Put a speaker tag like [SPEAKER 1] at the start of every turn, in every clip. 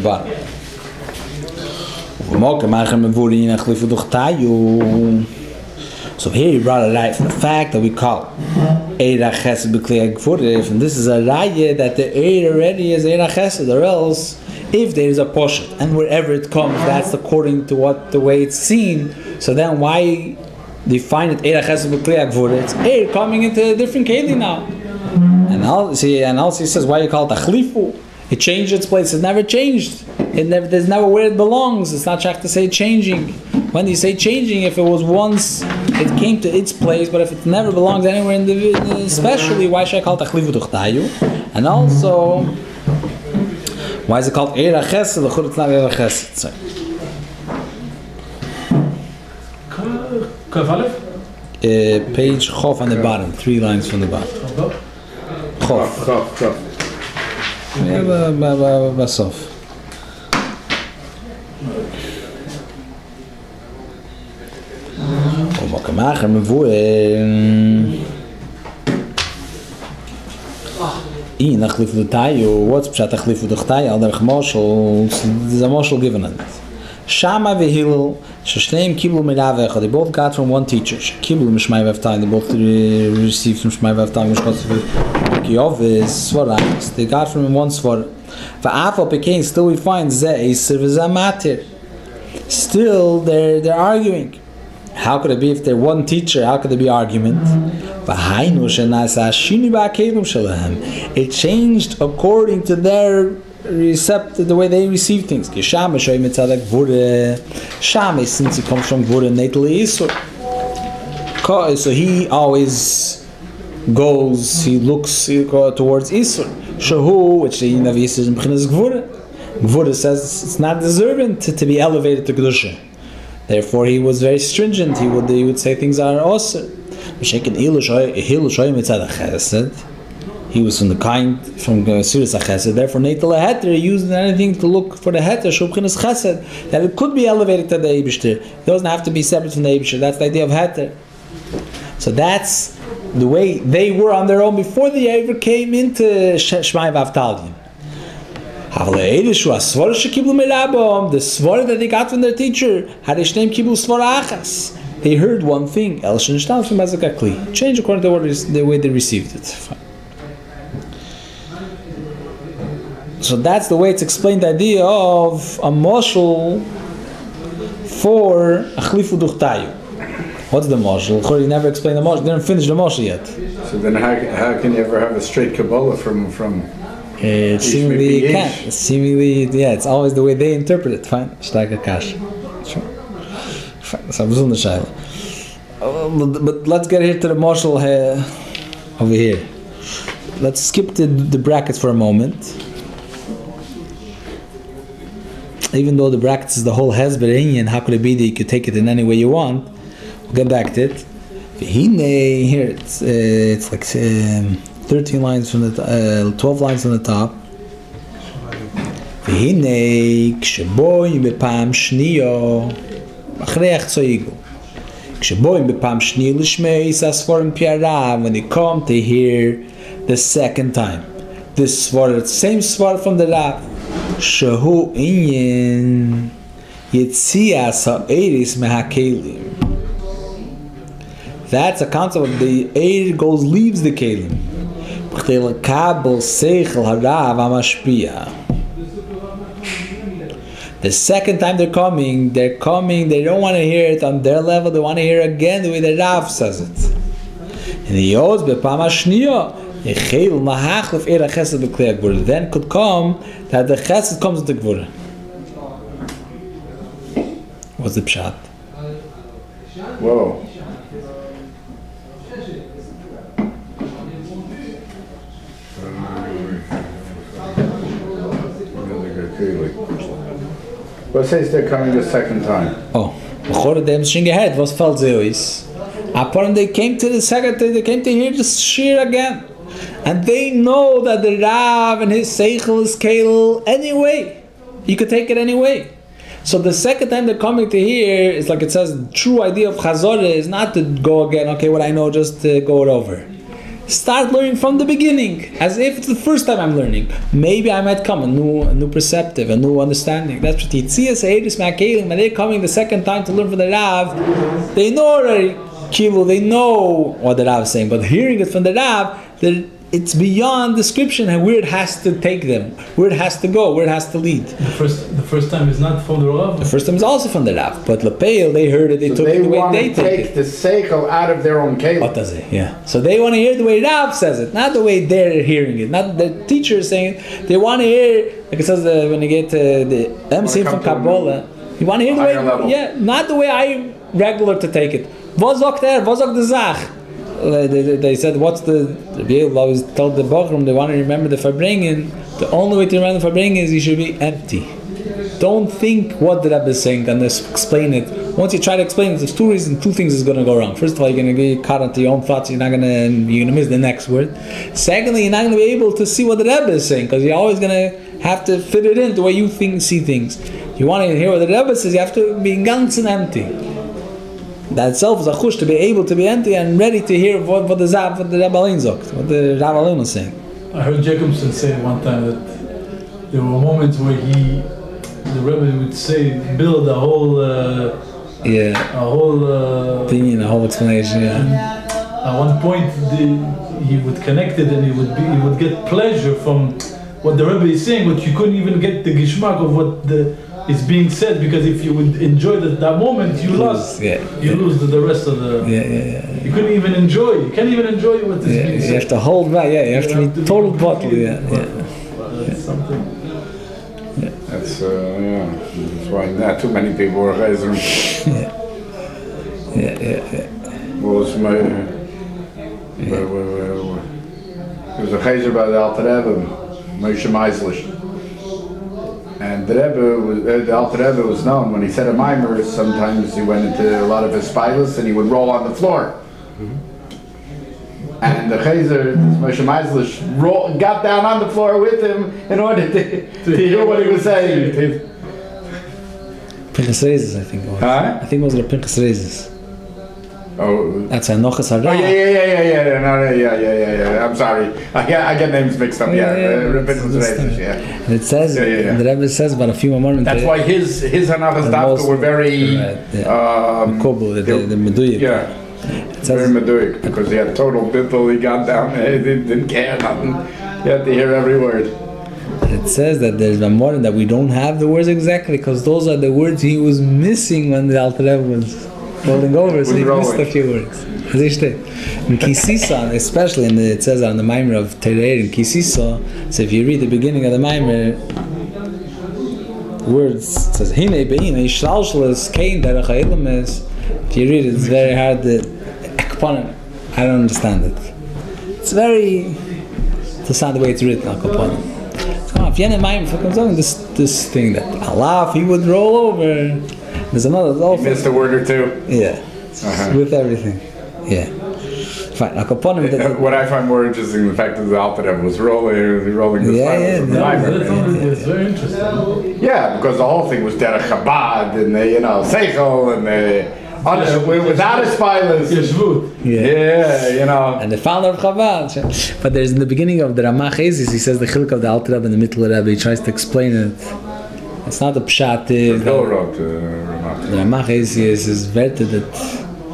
[SPEAKER 1] bottom. So here he brought a light from the fact that we call Eira Chesed B'Klei Gvurim, and this is a raya that the Eir already is Eira Chesed, or else if there is a poshet and wherever it comes, that's according to the way it's seen. So then why define it Eira Chesed B'Klei Gvurim? It's Eir coming into a different keli now. And also he says why you call it Achlifu? It changed its place. It's never changed. There's never where it belongs. It's not shach to say changing. When you say changing, if it was once, it came to its place, but if it never belongs anywhere in the especially, why should I call it Achlifu Duchtayu? And also, why is it called Eira Chesed? It's not Eira Chesed. Page Chof on the bottom, 3 lines from the bottom. Chof. Yeah, Basof. What's Pshat Achlifu D'Chtayu? Al derech moshel. There's a moshel given on it. Shama v'Hillel sheshneim kiblu mirav echad. They both got from one teacher. Kiblu mishmai v'avtayim. They both received from Shmai v'avtayim. They got from one svara. V'afal pekain. Still we find ze eiser v'zeh matir. Still they're arguing. How could it be if they're one teacher? How could there be argument? It changed according to their the way they receive things. Shame, since he comes from Gvura Natali Isur, so he always goes, he looks towards Isur. Shahu, which the Navi says in Gvura. Gvura says it's not deserving to be elevated to Kedusha. Therefore, he was very stringent. He would say things are awesome. He was from the kind from Sudas Chesed. Therefore, Neitel Heter used anything to look for the Heter Shubchinas Chesed, that it could be elevated to the Eibishter. It doesn't have to be separate from the Eibishter. That's the idea of Heter. So that's the way they were on their own before they ever came into Shmai Vavtalim. The svara that they got from their teacher, they heard one thing. Change according to the way they received it. Fine. So that's the way it's explained, the idea of a moshel for Achlifu Duchtayu. What's the moshel? You never explained the moshel. Didn't finish the moshel yet.
[SPEAKER 2] So then how can you ever have a straight Kabbalah from
[SPEAKER 1] seemingly you can't. Seemingly, yeah, it's always the way they interpret it. Fine. Shtaka kash. Sure. But let's get here to the marshal over here. Let's skip the brackets for a moment. Even though the brackets is the whole Hezbollah, how could it be that you could take it in any way you want? We'll get back to it. Here it's like 13 lines from the 12 lines on the top. When they come to hear the second time, this sword, the same sword from the Rav, Shahu Inyan Yitzias Ha'eris Mehakelim. That's a concept of the air leaves the kelim. The second time they're coming, they don't want to hear it on their level, they want to hear it again the way the Rav says it. And the Yod then could come that the Chesed comes into Gvura. What's the pshat?
[SPEAKER 2] Whoa. What says they're coming the second time?
[SPEAKER 1] Oh, was felt is. Upon they came to the second day, they came to hear the Shiur again. And they know that the Rav and his Seichel is Kael anyway. You could take it anyway. So the second time they're coming to hear, it's like it says, the true idea of Chazorah is not to go again, okay, what I know, just to go it over. start learning from the beginning, as if it's the first time I'm learning. Maybe I might come a new perceptive, a new understanding. That's what Yitzias Eidus Ma'akelim, when they're coming the second time to learn from the Rav, they know already, they know what the Rav is saying, but hearing it from the Rav, it's beyond description and where it has to take them, where it has to go, where it has to lead.
[SPEAKER 3] The first time is not from the Rav.
[SPEAKER 1] The first time is also from the Rav, but Lepeil, they heard it, they took it the way they take it.
[SPEAKER 2] The seichel out of their own kelim.
[SPEAKER 1] What does it? Yeah. So they want to hear the way Rav says it, not the way they're hearing it, not the teacher is saying it. They want to hear, like it says when you get to the MC from Kabbalah, you want to hear the way, yeah, not the way I regular to take it. Was sagt the Zach? They said, what's the Rebbe always told the Bochum, they want to remember the Farbringen. The only way to remember the Farbringen is you should be empty. Don't think what the Rebbe is saying and explain it. Once you try to explain it, there's two things is going to go wrong. First of all, you're going to get caught into your own thoughts, you're going to miss the next word. Secondly, you're not going to be able to see what the Rebbe is saying, because you're always going to have to fit it in the way you see things. You want to hear what the Rebbe says, you have to be ganz and empty. That itself is a chush to be able to be empty and ready to hear what the Rebbe Alin sagt, what the Rav Alin was saying.
[SPEAKER 3] I heard Jacobson say one time that there were moments where the Rebbe would say, build a whole
[SPEAKER 1] opinion, a whole explanation.
[SPEAKER 3] Yeah. At one point, he would connect it, and he would get pleasure from what the Rebbe is saying, but you couldn't even get the gishmak of what is being said, because if you would enjoy that moment, you lose the rest of the. You couldn't even enjoy. You can't even enjoy what is being said.
[SPEAKER 1] You have to hold back. You have to be total bottle.
[SPEAKER 3] That's something.
[SPEAKER 2] That's why not too many people are chayzer. Well, it's there was a chayzer by the Alter Rebbe, Moshe Meislish. And the Alter Rebbe was known when he said a mimer. Sometimes he went into a lot of his spilus and he would roll on the floor. And the Chazer, Moshe Meislish, got down on the floor with him in order to hear what he was saying.
[SPEAKER 1] Pinchas Reizes, I think it was.
[SPEAKER 2] Huh?
[SPEAKER 1] I think it was the Pinchas Reizes.
[SPEAKER 2] Oh,
[SPEAKER 1] that's a Nochas Hara.
[SPEAKER 2] Oh yeah. I'm sorry, I get names mixed up. And
[SPEAKER 1] it says the Rebbe says about a few more.
[SPEAKER 2] That's why his Hanachas Dafka were very
[SPEAKER 1] the Meduyik.
[SPEAKER 2] Yeah, very Meduyik, because he had total bittul. He got down, he didn't care nothing. You had to hear every word.
[SPEAKER 1] It says that there's a more that we don't have the words exactly, because those are the words he was missing when the Alter Rebbe was rolling over, so he missed a few words. In Kisisa, especially it says on the Maimer of Tereir in Kisisa, so if you read the beginning of the Maimer, words, it says, Hine be'in, Yishalshlas, Kein, Derech HaElemes. If you read it, it's very hard to, I don't understand it. It's not the way it's written, Akaponim. So if you're in the Maimer, this thing that Allah, he would roll over. There's another.
[SPEAKER 2] You missed a word or two.
[SPEAKER 1] Yeah, with everything. Yeah. Fine.
[SPEAKER 2] What I find more interesting the fact that the Alter Rebbe was rolling the silence of the Maimer.
[SPEAKER 3] It's very interesting.
[SPEAKER 2] Yeah, because the whole thing was derech Chabad and seichel and without his spilus.
[SPEAKER 1] And the founder of Chabad. But there's in the beginning of the Ramach Ezis, he says the chiluk of the Alter Rebbe and the Mittel Rebbe. He tries to explain it. It's not a pshat. The Ramach is werte that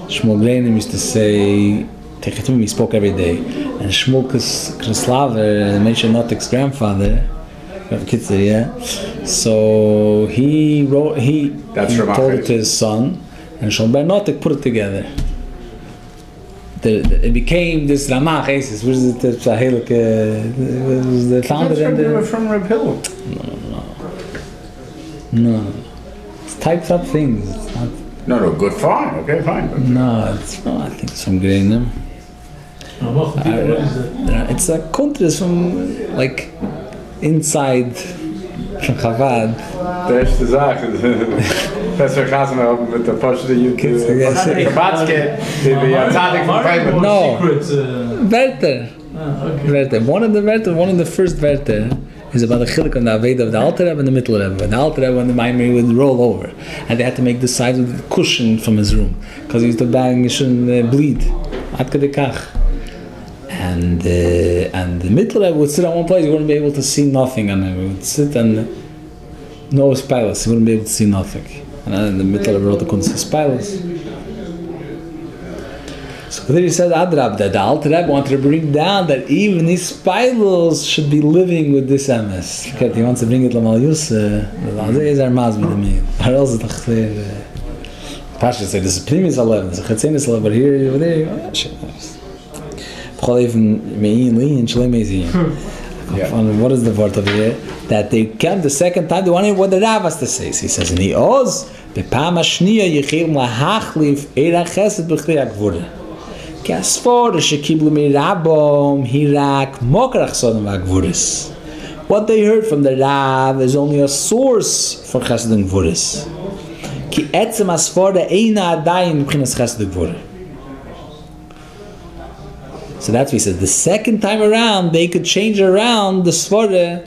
[SPEAKER 1] Shmuel Gleinim used to say, Techetum, he spoke every day. And Shmuel Kreslaver, Moshe Notik's grandfather, so he told it to his son, and Shmuel Notik put it together. It became this Ramach Ezis, which is the founder.
[SPEAKER 2] That's from Reb Hill.
[SPEAKER 1] No, it's typed up things. It's not.
[SPEAKER 2] No, good, fine, okay, fine.
[SPEAKER 1] No, I think it's from Greinim. It's a contrast from like inside from Chabad.
[SPEAKER 2] That's the Sache. That's what Chassidus mit der Porsche Chabadske, the Tzadik from Freiburg.
[SPEAKER 1] No, Werther. One of the first Werther is about the chiluk on the Aveda of the Alter Rebbe and the Mittel Rebbe. And the Alter Rebbe and the Maimer would roll over, and they had to make the sides with the cushion from his room, because he used to bang, he shouldn't bleed. Ad kadei kach. And the middle Rebbe would sit on one place, he wouldn't be able to see nothing, and he would sit and no spilus, he wouldn't be able to see nothing. And then in the middle Rebbe wrote the couldn't see spilus. So there he said Adrab, that the Alter Rebbe wanted to bring down that even these spilus should be living with this MS. Okay, he wants to bring it Lamal Yusuf, is our Maz with the meal. Or else it's not clear. Pasha said this is previous 11, this is Chatzinis 11, but here, over there, oh, shit. What is the word over here? That they came the second time, they wanted what the Rav has to say. So he says, in the Oz, Bepama Shniya Yechil Lahachlif Eira Chesed B'chli HaGvura. Ki Asfor Shekiblu Mirabom Hirak Mokrach Sodom HaGvuris. What they heard from the Rav is only a source for Chesed and Gvuris. Ki Etzem Asfor Eina Adayin B'chinas Chesed HaGvura. So that's what he says. The second time around, they could change around the svara.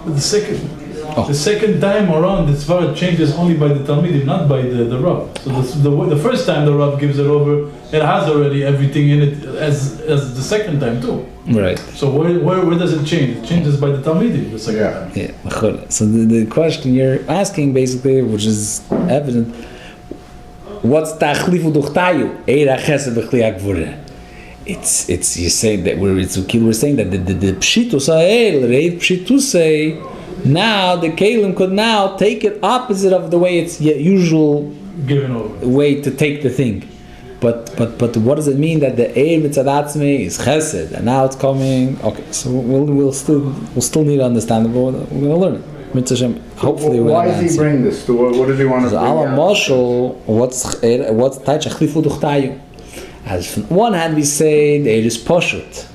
[SPEAKER 3] The second time around, the svara changes only by the Talmidim, not by the Rav. So the first time the Rav gives it over, it has already everything in it as the second time too.
[SPEAKER 1] Right.
[SPEAKER 3] So where does it change? It changes by the Talmidim the second time.
[SPEAKER 1] Yeah. So the question you're asking basically, which is evident, what's tachlifu duchtayu? Eira chesed b'chli ha'gvura. It's you're saying that we're saying that the pshitus ha'el reiv pshitusei. Now the kelim could now take it opposite of the way it's usual
[SPEAKER 3] given over
[SPEAKER 1] way to take the thing. But what does it mean that the eir mitzadatzmi is chesed and now it's coming? Okay, so we'll still need to understand it, but we're going to learn it. Hopefully,
[SPEAKER 2] why does he bring this? What does he want to bring out?
[SPEAKER 1] What's taich achlifu duchtayu? As on one hand, we say the eir is poshut.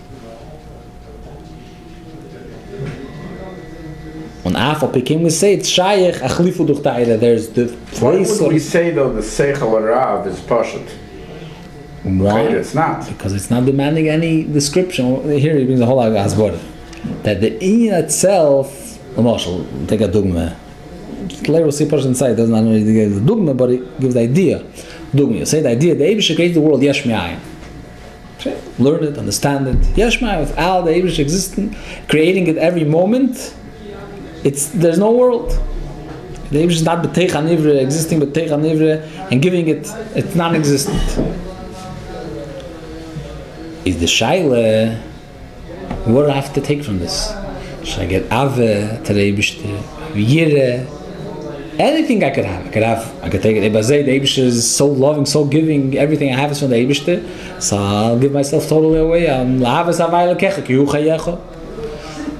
[SPEAKER 1] On Afal Pekim, we say it's shayach achlifu duchtayu. That there's the place.
[SPEAKER 2] Why would we say though the seichel Rav is poshut?
[SPEAKER 1] Why?
[SPEAKER 2] It's not,
[SPEAKER 1] because it's not demanding any description. Here he brings a whole lot of hasbara that the inyan itself. Marshall, take a dogma. Later we'll see a person inside doesn't know to give the dogma, but it gives the idea. Dogma, you say the idea. The Eibush created the world. Yesh me'ayin. Learn it, understand it. Yesh me'ayin, without the Eibush existing, creating it every moment. There's no world. The Eibush is not b'teich hanivre, existing b'teich hanivre, and giving it's non-existent. Is the shaila? What do I have to take from this? Should I get Ave, Tereibishte, Yire? Anything I could have. I could take it. The Eibishter is so loving, so giving. Everything I have is from the Eibishter. So I'll give myself totally away.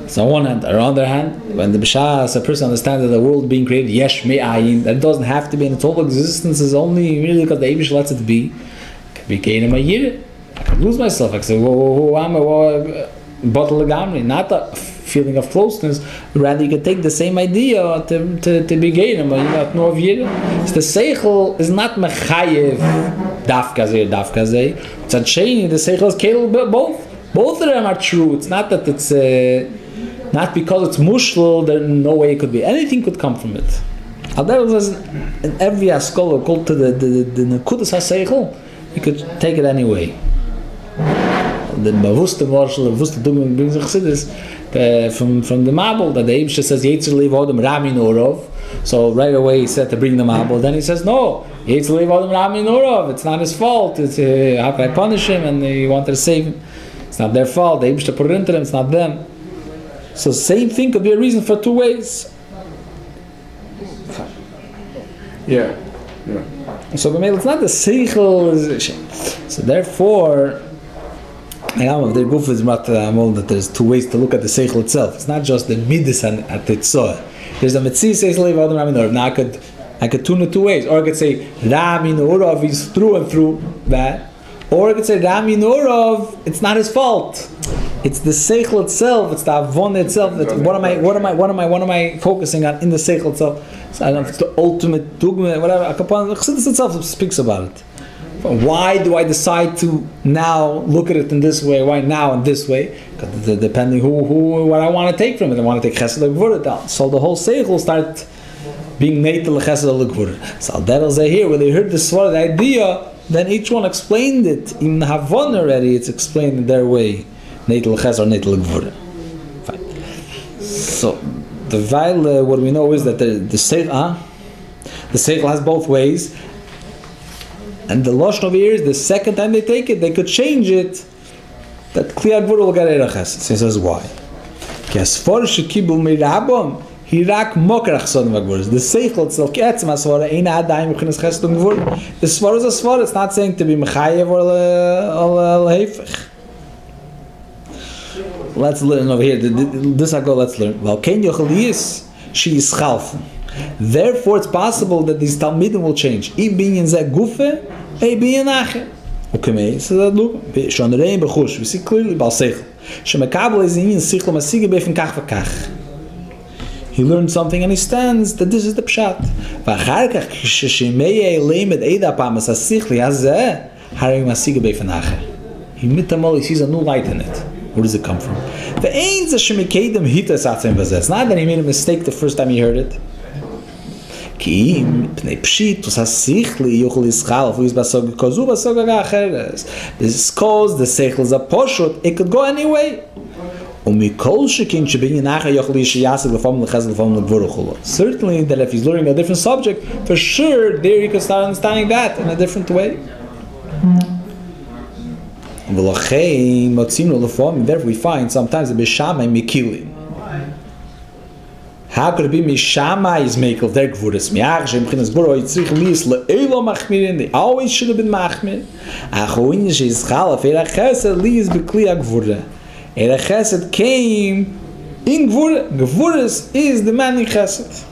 [SPEAKER 1] So on one hand, or on the other hand, when the B'shas, a person understands that the world being created, yesh me'ayin, that doesn't have to be in its whole existence, is only really because the Eibishter lets it be. I could be Keinem a Yire. I could lose myself. I could say, whoa, I'm a bottle of gamri. Not a feeling of closeness, rather you can take the same idea to be gaining, but you got no view. So the seichel is not mechayev dafkazeh. It's a chain. The seichel is keil both. Both of them are true. It's not that it's not because it's mushal. There no way it could be. Anything could come from it. There was in every askola called to the nekudas haseichel. You could take it anyway. The bewusste marshal, the bewusste dugman brings a Chassidus from the Mabel that the Eibusher says Yetzer Leiv Odom Rami Norov. So right away he said to bring the Mabel. Then he says no, Yetzer Leiv Odom Rami Norov. It's not his fault. It's how can I punish him? And he wanted to save him. It's not their fault. The Eibusher put it into them. It's not them. So same thing could be a reason for two ways.
[SPEAKER 2] Yeah.
[SPEAKER 1] So it's not the seichel. So therefore. The goof is that there's two ways to look at the seichel itself. It's not just the midas and at tzor. There's a mitzvah says Leiv Odom Rami Norov. Now I could tune it two ways, or I could say Rami Norov is through and through that, or I could say Rami Norov it's not his fault. It's the seichel itself. It's the avon itself. What am I focusing on in the seichel itself? So I don't know if it's the ultimate dogma, whatever. Chassidus itself speaks about it. Why do I decide to now look at it in this way? Why now in this way? Because depending what I want to take from it. I want to take chesed or gvura down. So the whole seichel will start being natal chesed or gvura. So that'll say here, when they heard this sword, the idea then each one explained it. In Havon already, it's explained in their way. Netel Ches or Netel Gvura. Fine. So, the Weil, what we know is that the Seichel has both ways. And the Lashon over here is the second time they take it, they could change it. That Kliyah Gvura will get Eirach Chesed. So he says why? Because for Shekibul Mirabam, Hirak Mokrach Son Vagvur. The Seichel itself, Ketzim Asvara, Eina Adayim Uchinas Chesed Gvur. The Svar is a Svar. It's not saying to be Mechayev or Al-Hefech. Let's learn over here. This I go. Let's learn. Well, Ken Yochelius, she is Chalfen. Therefore, it's possible that these Talmidim will change. I binyan zeh gufe, I binyan acher. Okay, so that look. Shon rei bechush. We see clearly Bal Seichel. Shemekabel is in Seichel Masige befen kach v'kach. He learned something and he stands that this is the pshat. V'achar kach shemei leimed eida pamas ha-Seichel hazeh haring Masige befen acher. He mitamol, he sees a new light in it. Where does it come from? It's not that he made a mistake the first time he heard it. This is cause the seichel is a poshut. It could go any way. Certainly that if he's learning a different subject, for sure there he could start understanding that in a different way. Therefore we find sometimes the Bishamai Mikili. How could it be Mishamai is make of their Gvuras? They always should have been Machmir. Chesed came in Gvuras. Gvuras is the man in Chesed.